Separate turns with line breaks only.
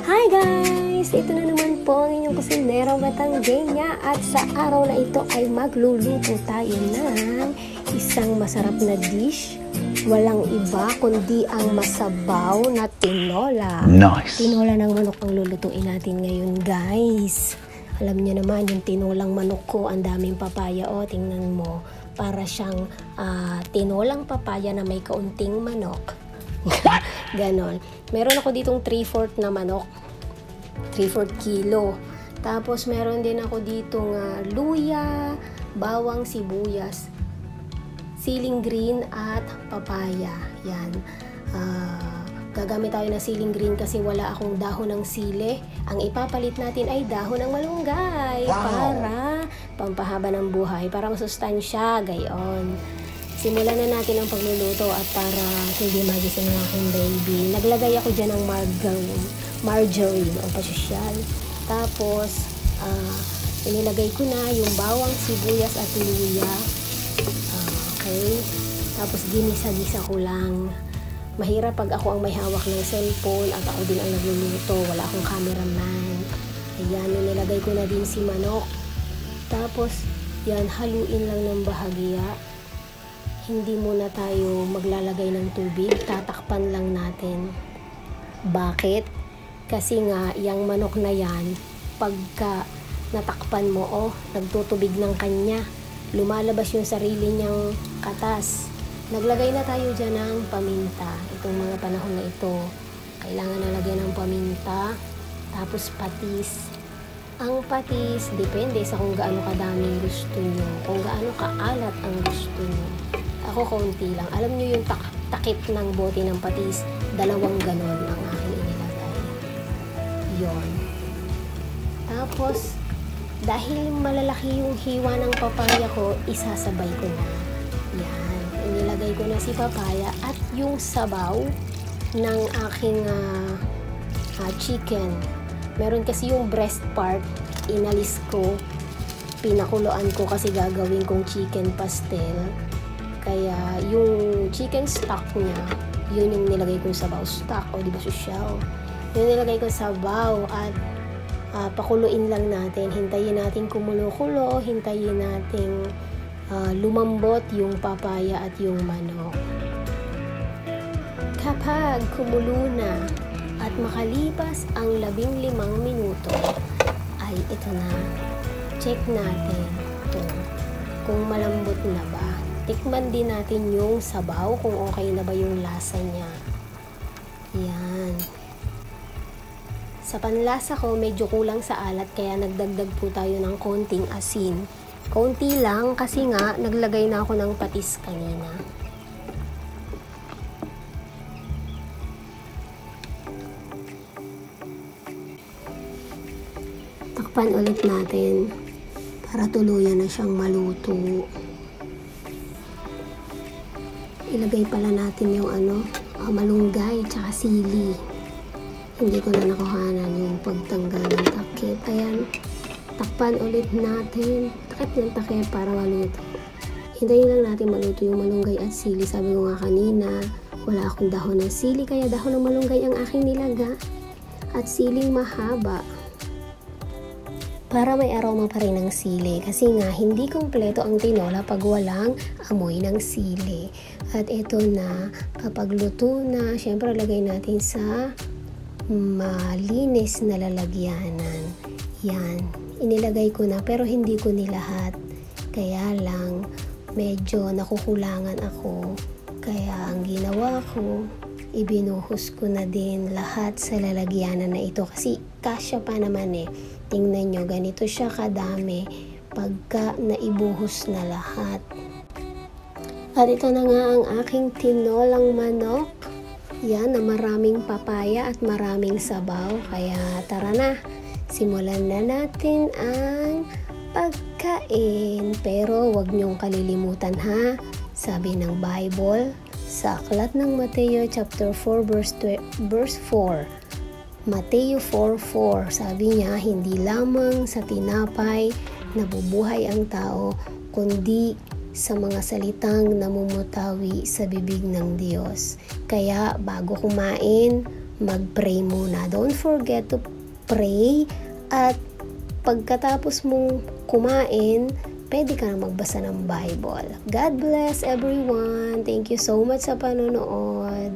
Hi guys! Ito na naman po ang inyong kusinero Batangueña at sa araw na ito ay magluluto tayo ng isang masarap na dish. Walang iba kundi ang masabaw na tinola.
Nice!
Tinola ng manok ang lulutuin natin ngayon guys. Alam niyo naman yung tinolang manok ko, ang daming papaya. O, tingnan mo. Para siyang tinolang papaya na may kaunting manok. Ganon. Meron ako ditong 3/4 na manok. 3/4 kilo. Tapos meron din ako ditong luya, bawang, sibuyas, siling green at papaya. Yan. Gagamit tayo ng siling green kasi wala akong dahon ng sili. Ang ipapalit natin ay dahon ng malunggay. Wow. Para pampahaba ng buhay, para masustansya, gayon. Simulan na natin ang pagluluto at para hindi magising ng aking baby. Naglagay ako dyan ng margarine o pasosyal. Tapos, inilagay ko na yung bawang, sibuyas at luya. Okay. Tapos, ginisa-gisa ko lang. Mahirap pag ako ang may hawak ng cellphone at ako din ang nagluluto. Wala akong cameraman. Ayan, nilagay ko na din si manok. Tapos, yan, haluin lang ng bahagya. Hindi muna tayo maglalagay ng tubig. Tatakpan lang natin. Bakit? Kasi nga, yung manok na yan, pagka natakpan mo, nagtutubig ng kanya. Lumalabas yung sarili niyang katas. Naglagay na tayo dyan ng paminta. Itong mga panahon na ito, kailangan na lagyan ng paminta. Tapos patis. Ang patis, depende sa kung gaano kadaming gusto nyo. Kung gaano kaalat ang gusto nyo. Ako kaunti lang. Alam nyo yung takip ng bote ng patis, 2 ganon ang aking inilagay. Yon. Tapos, dahil malalaki yung hiwa ng papaya ko, isasabay ko na. Yan. Inilagay ko na si papaya at yung sabaw ng aking chicken. Meron kasi yung breast part, inalis ko, pinakuloan ko kasi gagawin kong chicken pastel. Kaya yung chicken stock niya, yun yung nilagay kong sabaw stock o di ba sosyal. Yung nilagay ko sabaw at pakuluin lang natin. Hintayin natin kumulo-kulo, hintayin natin lumambot yung papaya at yung manok. Kapag kumulo na at makalipas ang 15 minuto, ay ito na. Check natin ito. Kung malambot na ba. Tikman din natin yung sabaw kung okay na ba yung lasa niya. Yan. Sa panlasa ko, medyo kulang sa alat kaya nagdagdag po tayo ng konting asin. Konti lang kasi nga naglagay na ako ng patis kanina. Takpan ulit natin para tuluyan na siyang maluto. Ilagay pala natin yung malunggay tsaka sili. Hindi ko na nakuhanan yung pagtanggal ng takip. Ayan. Takpan ulit natin. Takip ng takip para maluto. Hintayin lang natin maluto yung malunggay at sili. Sabi ko nga kanina, wala akong dahon ng sili, kaya dahon ng malunggay ang aking nilaga. At siling mahaba. Para may aroma pa rin ng sili. Kasi nga, hindi kompleto ang tinola pag walang amoy ng sili. At ito na, kapag luto na, syempre lagay natin sa malinis na lalagyanan. Yan. Inilagay ko na pero hindi ko nilahat. Kaya lang medyo nakukulangan ako. Kaya ang ginawa ko, ibinuhos ko na din lahat sa lalagyanan na ito kasi kasya pa naman eh. Tingnan nyo, ganito siya kadami pagka naibuhos na lahat. At ito na nga ang aking tinolang manok. Yan, na maraming papaya at maraming sabaw. Kaya tara na. Simulan na natin ang pagkain. Pero wag niyong kalilimutan ha. Sabi ng Bible, sa aklat ng Mateo chapter 4 verse 4. Mateo 4:4. Sabi niya, hindi lamang sa tinapay nabubuhay ang tao, kundi sa mga salitang namumutawi sa bibig ng Diyos. Kaya bago kumain, mag-pray muna. Don't forget to pray. At pagkatapos mong kumain, pwede ka na magbasa ng Bible. God bless everyone. Thank you so much sa panonood.